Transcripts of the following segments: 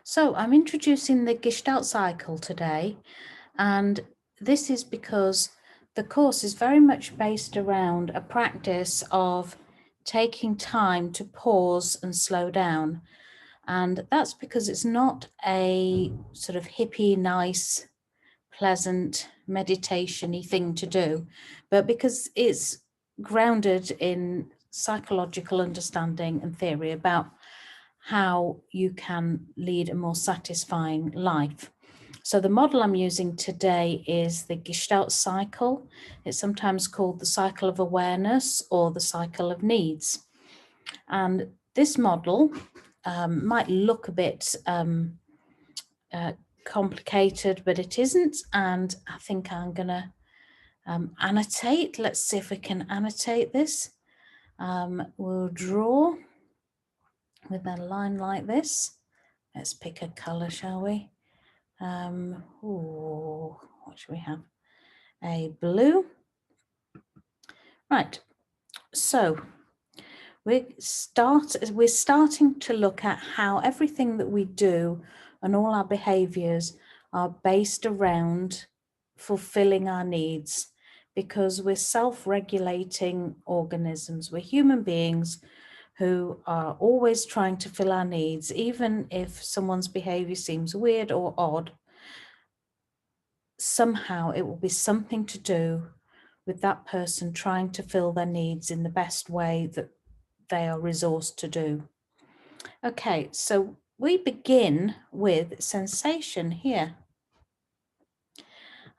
So I'm introducing the Gestalt Cycle today, and this is because the course is very much based around a practice of taking time to pause and slow down. And that's because it's not a sort of hippie, nice, pleasant, meditation-y thing to do, but because it's grounded in psychological understanding and theory about how you can lead a more satisfying life. So the model I'm using today is the Gestalt Cycle. It's sometimes called the cycle of awareness or the cycle of needs. And this model might look a bit complicated, but it isn't. And I think I'm going to annotate. Let's see if we can annotate this. We'll draw with a line like this. Let's pick a colour, shall we? What should we have? A blue. Right, so we're starting to look at how everything that we do and all our behaviours are based around fulfilling our needs, because we're self-regulating organisms. We're human beings who are always trying to fill our needs, even if someone's behaviour seems weird or odd. Somehow it will be something to do with that person trying to fill their needs in the best way that they are resourced to do. Okay, so we begin with sensation here.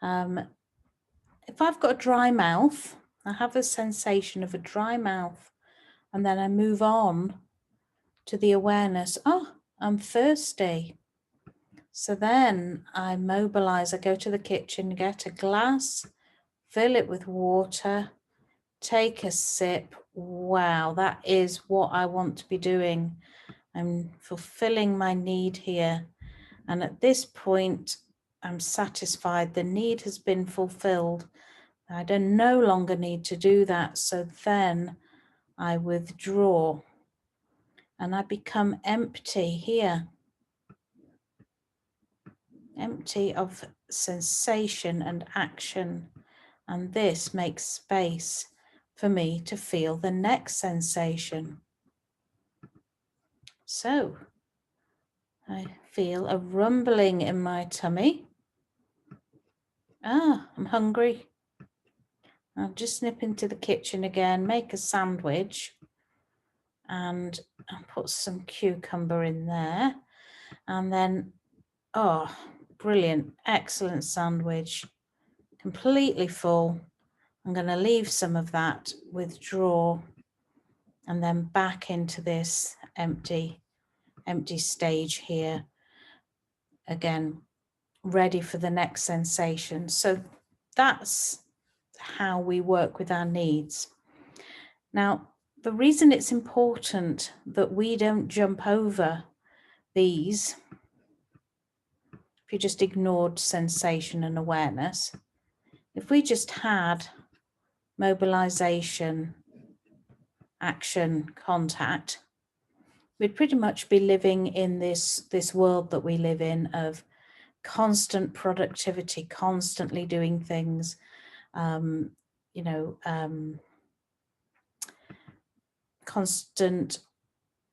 If I've got a dry mouth, I have a sensation of a dry mouth, and then I move on to the awareness, oh, I'm thirsty. So then I mobilize, I go to the kitchen, get a glass, fill it with water, take a sip. Wow, that is what I want to be doing. I'm fulfilling my need here. And at this point, I'm satisfied. The need has been fulfilled. I don't no longer need to do that. So then I withdraw and I become empty here. Empty of sensation and action. And this makes space for me to feel the next sensation. So I feel a rumbling in my tummy. I'm hungry. I'll just nip into the kitchen again, make a sandwich, and I'll put some cucumber in there. And then, oh, brilliant, excellent sandwich, completely full. I'm going to leave some of that, withdraw, and then back into this empty stage here. Again, ready for the next sensation. So that's how we work with our needs. Now, the reason it's important that we don't jump over these, if you just ignored sensation and awareness, if we just had mobilization, action, contact, we'd pretty much be living in this world that we live in of constant productivity, constantly doing things, constant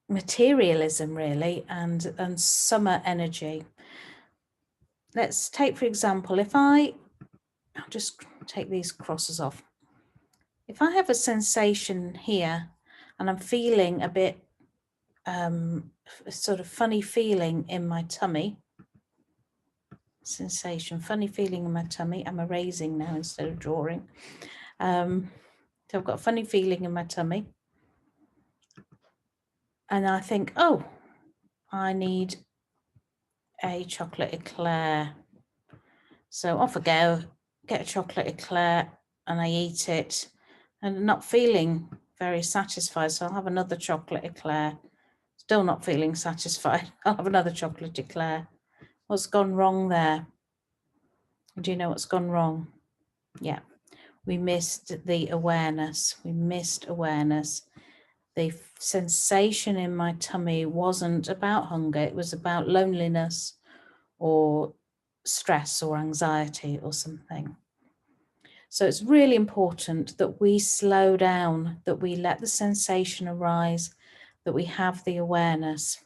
materialism, really, and summer energy. Let's take, for example, I'll just take these crosses off. If I have a sensation here and I'm feeling a bit sort of funny feeling in my tummy, funny feeling in my tummy. I'm erasing now instead of drawing. So I've got a funny feeling in my tummy. And I think, oh, I need a chocolate eclair. So off I go, get a chocolate eclair, and I eat it, and not feeling very satisfied. So I'll have another chocolate eclair. Still not feeling satisfied. I'll have another chocolate eclair. What's gone wrong there? Do you know what's gone wrong? Yeah, we missed the awareness. We missed awareness. the sensation in my tummy wasn't about hunger, it was about loneliness or stress or anxiety or something. So it's really important that we slow down, that we let the sensation arise, that we have the awareness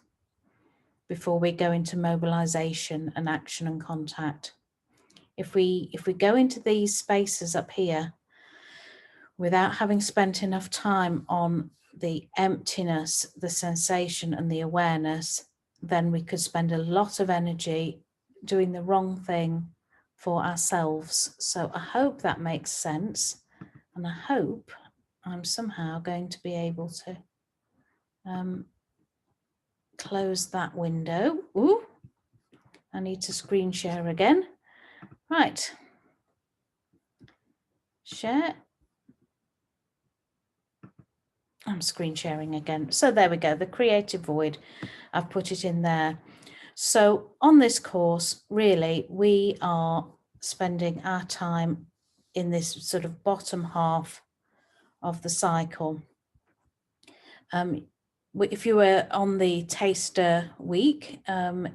before we go into mobilization and action and contact. If we go into these spaces up here without having spent enough time on the emptiness, the sensation and the awareness, then we could spend a lot of energy doing the wrong thing for ourselves. So I hope that makes sense, and I hope I'm somehow going to be able to close that window. Ooh, I need to screen share again. Right, share. I'm screen sharing again. So there we go, the creative void, I've put it in there. So on this course, really, we are spending our time in this sort of bottom half of the cycle. If you were on the taster week,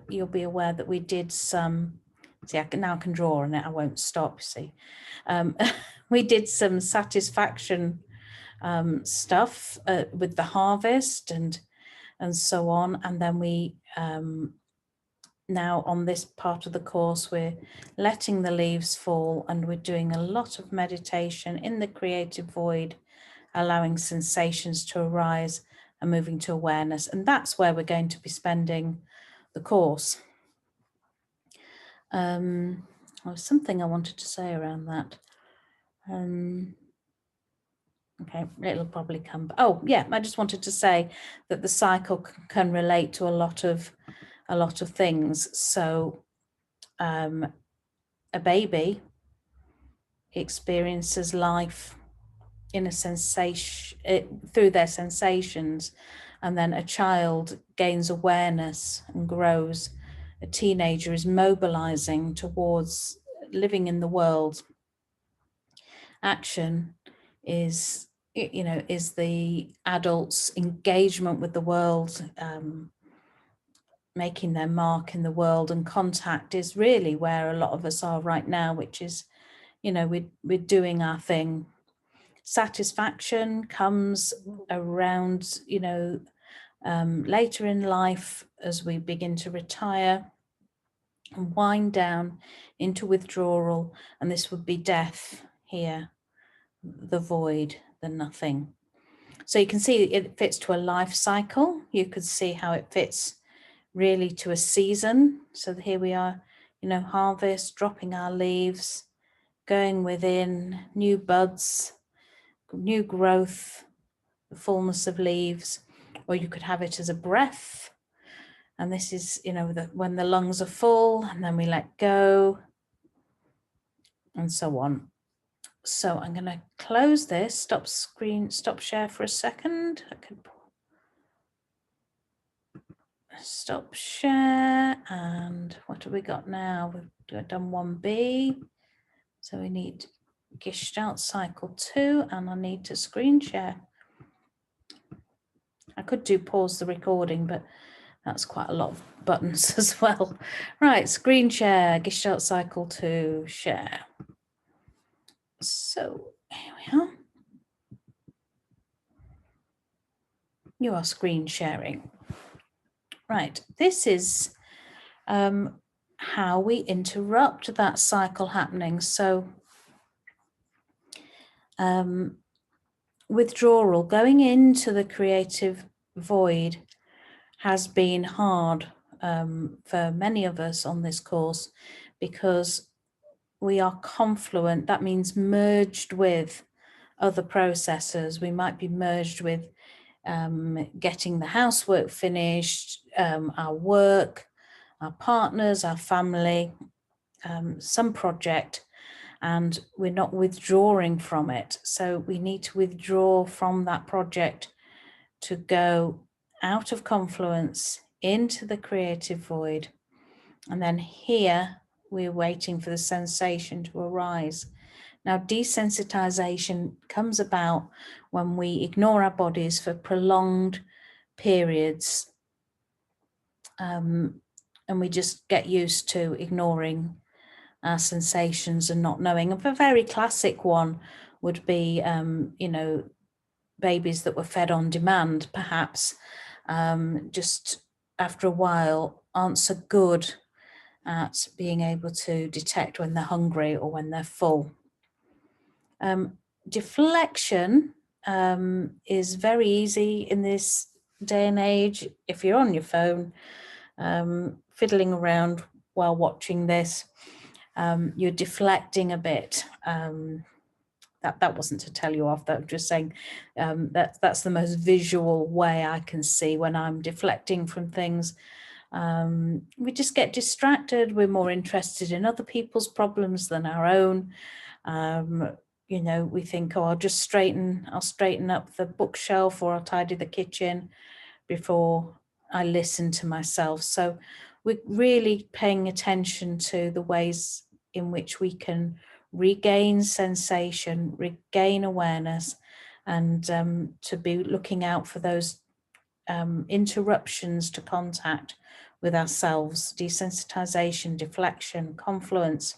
you'll be aware that we did some, see, now I can draw on it, I won't stop, see. We did some satisfaction stuff with the harvest and so on. And then we, now on this part of the course, we're letting the leaves fall, and we're doing a lot of meditation in the creative void, allowing sensations to arise and moving to awareness. And that's where we're going to be spending the course. There was something I wanted to say around that. Okay, it'll probably come. Oh, yeah, I just wanted to say that the cycle can relate to a lot of things. So a baby experiences life in a sensation, through their sensations, and then a child gains awareness and grows. A teenager is mobilizing towards living in the world. Action is, you know, is the adult's engagement with the world, making their mark in the world, and contact is really where a lot of us are right now, which is, you know, we're doing our thing. Satisfaction comes around, you know, later in life as we begin to retire and wind down into withdrawal, and this would be death here, the void, the nothing. So you can see it fits to a life cycle. You could see how it fits really to a season. So here we are, you know, harvest, dropping our leaves, going within, new buds, new growth, the fullness of leaves. Or you could have it as a breath. And this is, you know, when the lungs are full, and then we let go, and so on. So I'm going to close this, stop share for a second. I could stop share, and what have we got now? We've done 1B, so we need Gestalt Cycle 2, and I need to screen share. I could do pause the recording, but that's quite a lot of buttons as well. Right, screen share, Gestalt Cycle 2, share. So here we are. You are screen sharing. Right, this is how we interrupt that cycle happening. So withdrawal, going into the creative void, has been hard for many of us on this course, because we are confluent. That means merged with other processes. We might be merged with getting the housework finished, our work, our partners, our family, some project, and we're not withdrawing from it. So we need to withdraw from that project to go out of confluence into the creative void. And then here we're waiting for the sensation to arise. Now, desensitization comes about when we ignore our bodies for prolonged periods, and we just get used to ignoring our sensations and not knowing. And a very classic one would be, babies that were fed on demand, perhaps, just after a while aren't so good at being able to detect when they're hungry or when they're full. Deflection is very easy in this day and age. If you're on your phone, fiddling around while watching this, you're deflecting a bit. That wasn't to tell you off, that I'm just saying that's the most visual way I can see when I'm deflecting from things. We just get distracted. We're more interested in other people's problems than our own. We think, oh, I'll straighten up the bookshelf, or I'll tidy the kitchen before I listen to myself. So we're really paying attention to the ways in which we can regain sensation, regain awareness, and to be looking out for those interruptions to contact with ourselves. Desensitization, deflection, confluence.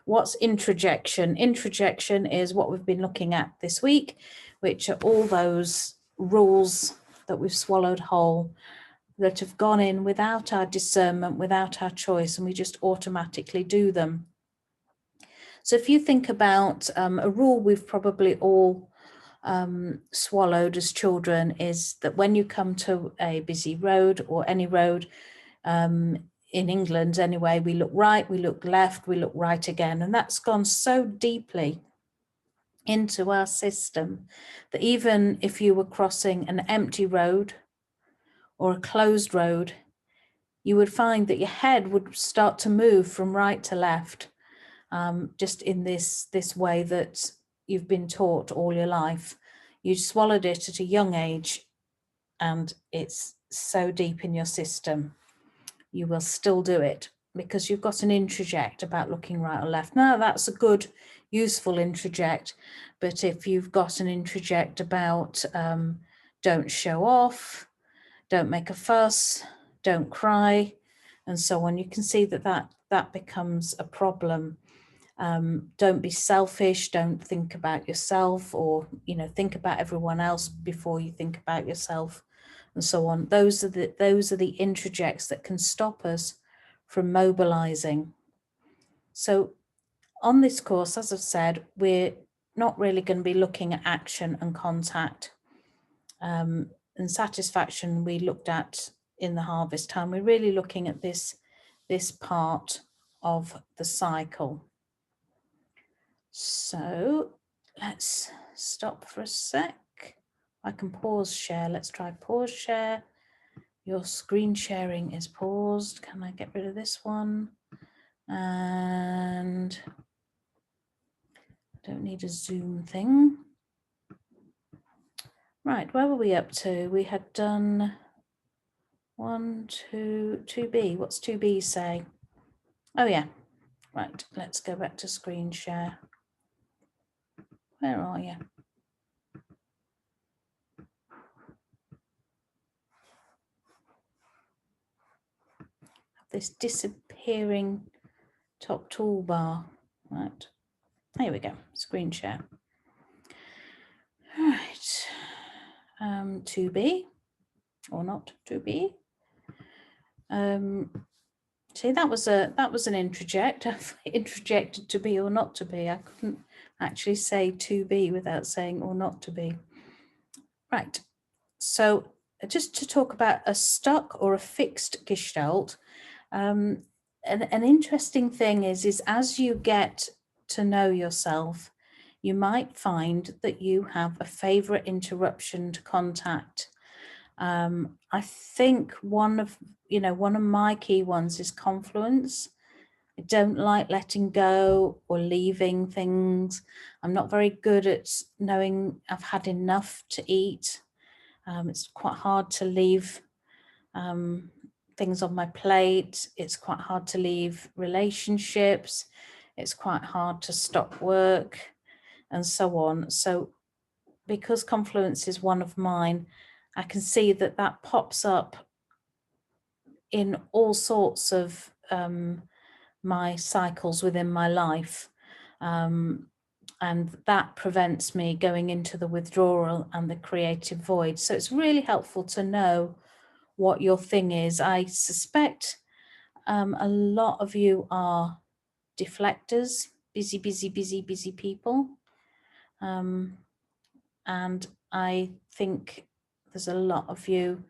What's introjection? Introjection is what we've been looking at this week, which are all those rules that we've swallowed whole, that have gone in without our discernment, without our choice, and we just automatically do them. So if you think about a rule we've probably all swallowed as children, is that when you come to a busy road, or any road, in England anyway, we look right, we look left, we look right again. And that's gone so deeply into our system that even if you were crossing an empty road or a closed road, you would find that your head would start to move from right to left, just in this way that you've been taught all your life. You swallowed it at a young age, and it's so deep in your system. You will still do it because you've got an introject about looking right or left. Now, that's a good, useful introject. But if you've got an introject about don't show off, don't make a fuss, don't cry, and so on, you can see that becomes a problem. Don't be selfish, don't think about yourself, or think about everyone else before you think about yourself, and so on. Those are the introjects that can stop us from mobilizing. So on this course, as I've said, we're not really going to be looking at action and contact, and satisfaction we looked at in the harvest time. We're really looking at this part of the cycle. So let's stop for a sec. I can pause share. Let's try pause share. Your screen sharing is paused. Can I get rid of this one? And I don't need a Zoom thing. Right, where were we up to? We had done 2B. What's 2B say? Oh yeah, right, let's go back to screen share. Where are you? This disappearing top toolbar. Right, here we go, screen share. All right, 2B or not 2B. See, that was an introject. I've introjected to be or not to be. I couldn't actually say to be without saying or not to be. Right, so just to talk about a stuck or a fixed gestalt, an interesting thing is as you get to know yourself, you might find that you have a favorite interruption to contact. I think one of my key ones is confluence. I don't like letting go or leaving things. I'm not very good at knowing I've had enough to eat. It's quite hard to leave things on my plate. It's quite hard to leave relationships. it's quite hard to stop work and so on. So because Confluence is one of mine, I can see that that pops up in all sorts of my cycles within my life. And that prevents me going into the withdrawal and the creative void. So it's really helpful to know what your thing is. I suspect a lot of you are deflectors, busy people. And I think there's a lot of you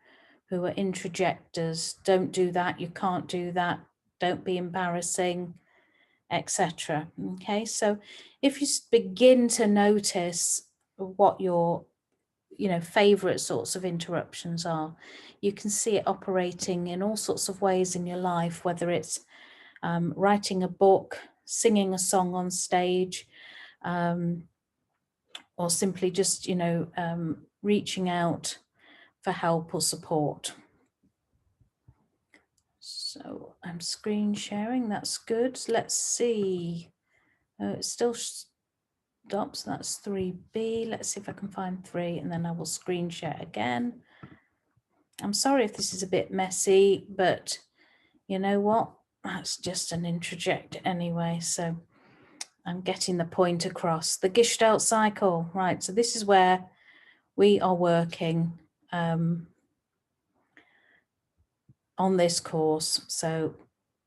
who are introjectors. Don't do that, you can't do that, don't be embarrassing, etc. Okay, so if you begin to notice what your favorite sorts of interruptions are, you can see it operating in all sorts of ways in your life, whether it's writing a book, singing a song on stage, or simply just reaching out for help or support. So I'm screen sharing, that's good. Let's see. It still stops, that's 3B. Let's see if I can find 3, and then I will screen share again. I'm sorry if this is a bit messy, but you know what? That's just an introject anyway, so I'm getting the point across. The Gestalt Cycle, right, so this is where we are working on this course. So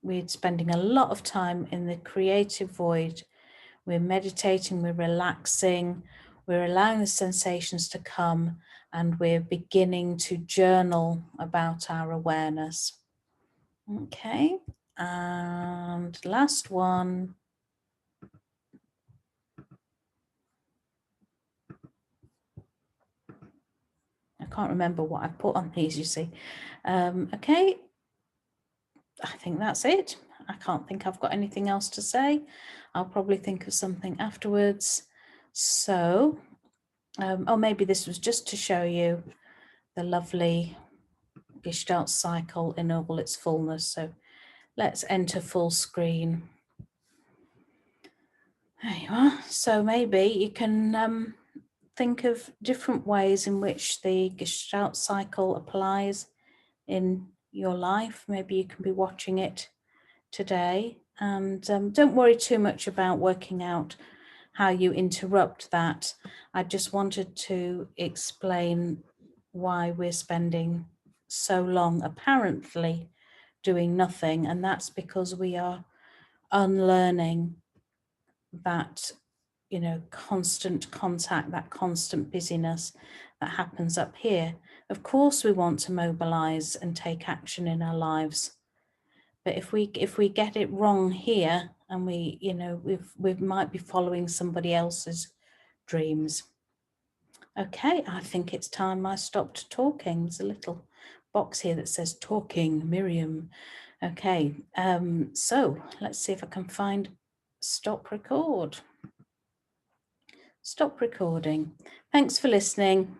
we're spending a lot of time in the creative void. We're meditating, we're relaxing, we're allowing the sensations to come, and we're beginning to journal about our awareness. Okay, and last one. I can't remember what I've put on these, you see. Okay, I think that's it. I can't think I've got anything else to say. I'll probably think of something afterwards. So, oh, maybe this was just to show you the lovely Gestalt cycle in all its fullness. So let's enter full screen. There you are. So maybe you can think of different ways in which the Gestalt cycle applies in your life. Maybe you can be watching it today, and don't worry too much about working out how you interrupt that. I just wanted to explain why we're spending so long apparently doing nothing, and that's because we are unlearning that constant contact, that constant busyness that happens up here. Of course we want to mobilize and take action in our lives, but if we get it wrong here, and we might be following somebody else's dreams. Okay, I think it's time I stopped talking. There's a little box here that says talking Miriam. Okay, so let's see if I can find stop record. Stop recording. Thanks for listening.